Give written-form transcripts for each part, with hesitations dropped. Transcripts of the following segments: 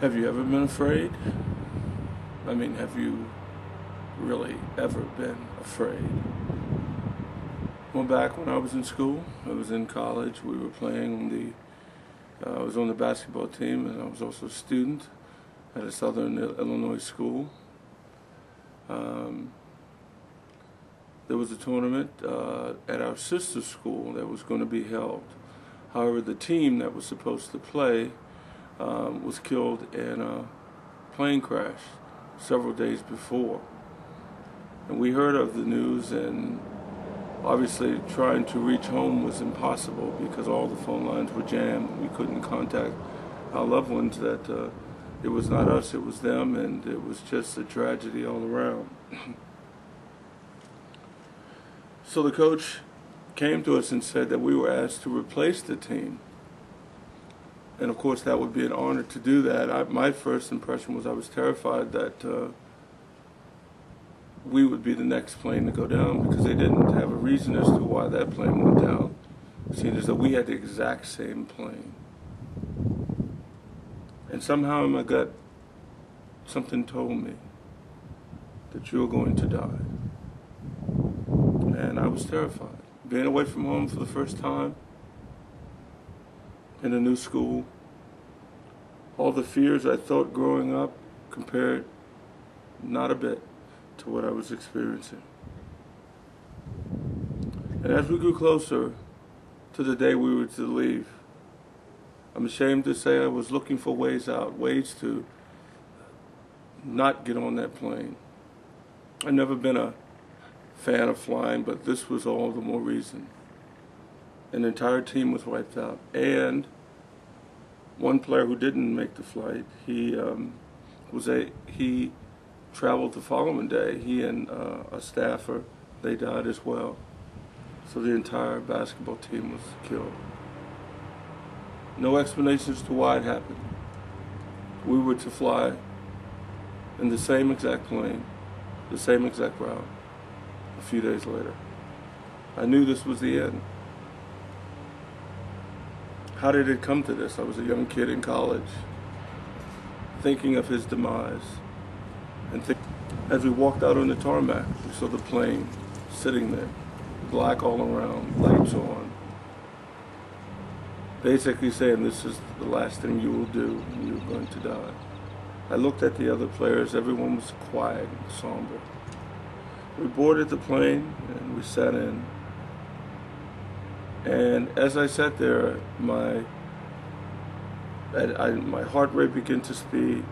Have you ever been afraid? I mean, have you really ever been afraid? Well, back when I was in school, I was in college, we were playing on I was on the basketball team, and I was also a student at a Southern Illinois school. There was a tournament at our sister school that was going to be held. However, the team that was supposed to play was killed in a plane crash several days before. And we heard of the news, and obviously trying to reach home was impossible because all the phone lines were jammed. We couldn't contact our loved ones that it was not us, it was them, and it was just a tragedy all around. So the coach came to us and said that we were asked to replace the team. And of course that would be an honor to do that. My first impression was I was terrified that we would be the next plane to go down, because they didn't have a reason as to why that plane went down. It seemed as though we had the exact same plane. And somehow in my gut, something told me that you were going to die. And I was terrified. Being away from home for the first time, in a new school, all the fears I thought growing up compared not a bit to what I was experiencing. And as we grew closer to the day we were to leave, I'm ashamed to say I was looking for ways out, ways to not get on that plane. I've never been a fan of flying, but this was all the more reason. An entire team was wiped out, and one player who didn't make the flight, he traveled the following day. He and a staffer, they died as well. So the entire basketball team was killed. No explanation as to why it happened. We were to fly in the same exact plane, the same exact route, a few days later. I knew this was the end. How did it come to this? I was a young kid in college, thinking of his demise. And as we walked out on the tarmac, we saw the plane sitting there, black all around, lights on, basically saying this is the last thing you will do and you're going to die. I looked at the other players, everyone was quiet and somber. We boarded the plane and we sat in. And as I sat there, my heart rate began to speed.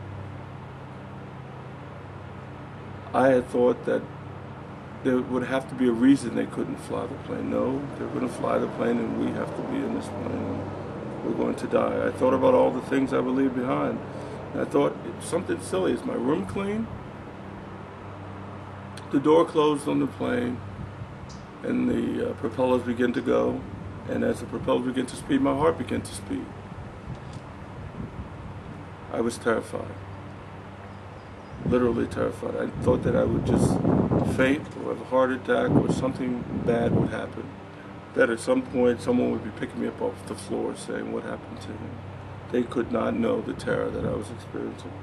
I had thought that there would have to be a reason they couldn't fly the plane. No, they're going to fly the plane and we have to be in this plane and we're going to die. I thought about all the things I would leave behind. And I thought, something silly. Is my room clean? The door closed on the plane and the propellers began to go. And as the propellers began to speed, my heart began to speed. I was terrified. Literally terrified. I thought that I would just faint or have a heart attack or something bad would happen. That at some point someone would be picking me up off the floor saying what happened to him. They could not know the terror that I was experiencing.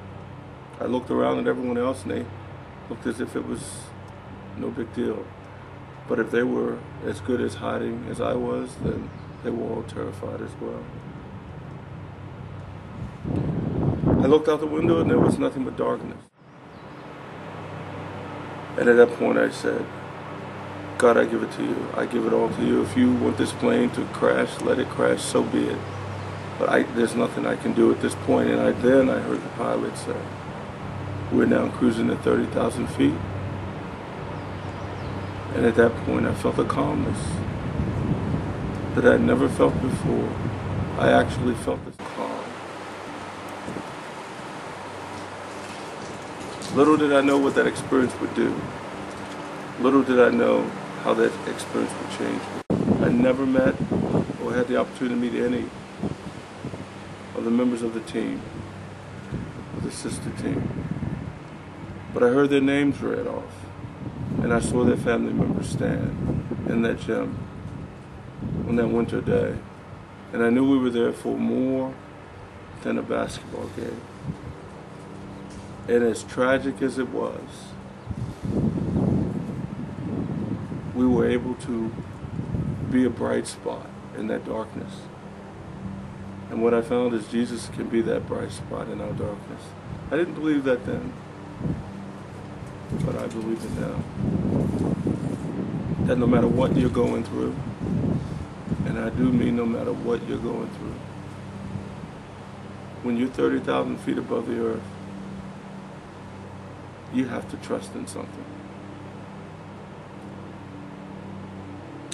I looked around at everyone else and they looked as if it was no big deal. But if they were as good as hiding as I was, then they were all terrified as well. I looked out the window and there was nothing but darkness. And at that point I said, God, I give it to you. I give it all to you. If you want this plane to crash, let it crash, so be it. But there's nothing I can do at this point. And then I heard the pilot say, we're now cruising at 30,000 feet. And at that point I felt a calmness that I'd never felt before. I actually felt this calm. Little did I know what that experience would do. Little did I know how that experience would change me. I never met or had the opportunity to meet any of the members of the team, of the sister team. But I heard their names read off, and I saw their family members stand in that gym on that winter day. And I knew we were there for more than a basketball game. And as tragic as it was, we were able to be a bright spot in that darkness. And what I found is Jesus can be that bright spot in our darkness. I didn't believe that then, but I believe it now. That no matter what you're going through, and I do mean no matter what you're going through, when you're 30,000 feet above the earth, you have to trust in something.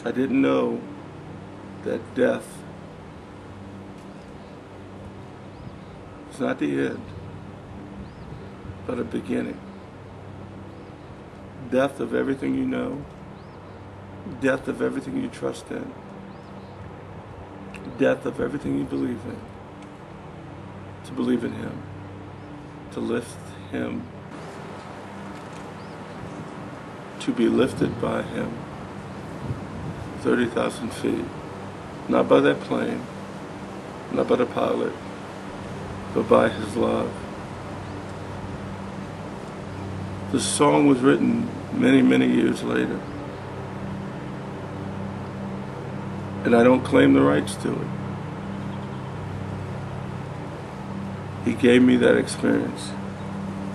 I didn't know that death is not the end, but a beginning. Death of everything you know, death of everything you trust in, death of everything you believe in. To believe in Him, to lift Him, to be lifted by Him 30,000 feet, not by that plane, not by the pilot, but by His love. The song was written many, many years later, and I don't claim the rights to it. He gave me that experience.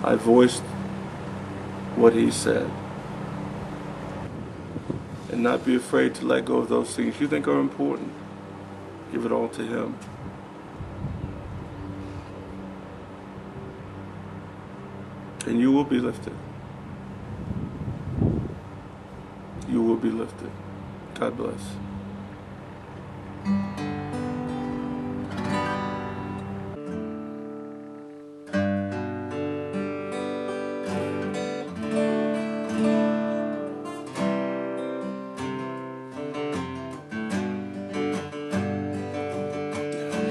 I voiced what He said. And not be afraid to let go of those things you think are important. Give it all to Him. And you will be lifted. You will be lifted. God bless.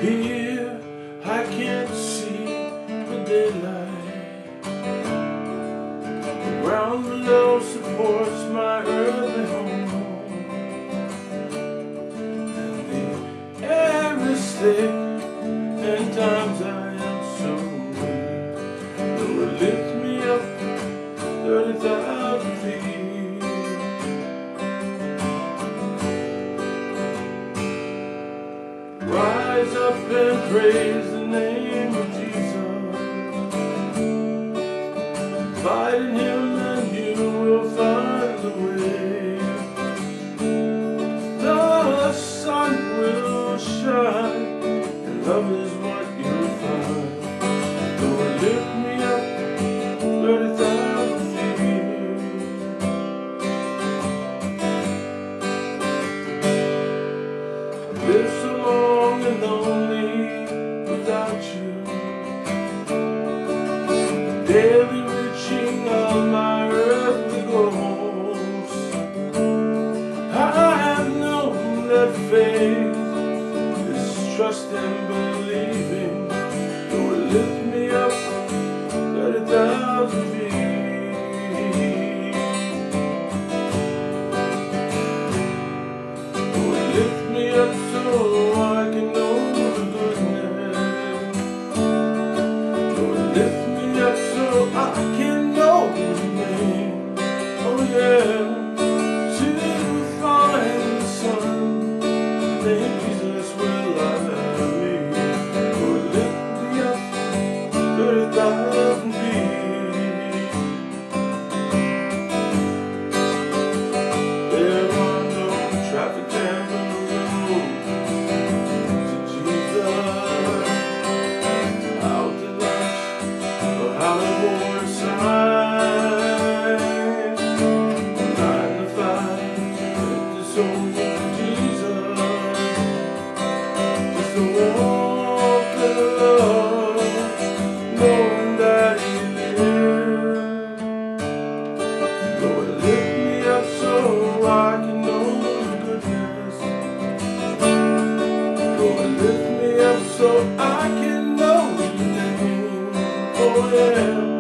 Here I can't see the daylight. The ground below supports my earthly home, and the air is thick, and times I am so weak. It will lift me up 30,000 feet. Rise up and praise the name of Jesus. Abide in Him and you will find the way. The sun will shine and love is what you'll find. Lord, lift me up 30,000 feet. Live so long and lonely without you, daily reaching all my earthly goals. I have known that faith is trust and believing. Lord, lift me up 30,000 feet. Lord, lift me up so I can know the goodness. Lord, lift me up so I can know His name. Oh yeah, to find the Son, then Jesus will love me. Lord, lift me up 30,000 feet. There are no traffic jams on the road to Jesus. Out to lunch or Hollywood sign. 9 to 5, hit the soul of Jesus. Just a walk in love, knowing that He lives. Lord, lift me up so I can know the goodness. Lord, lift me up so I can know Your name. Oh yeah.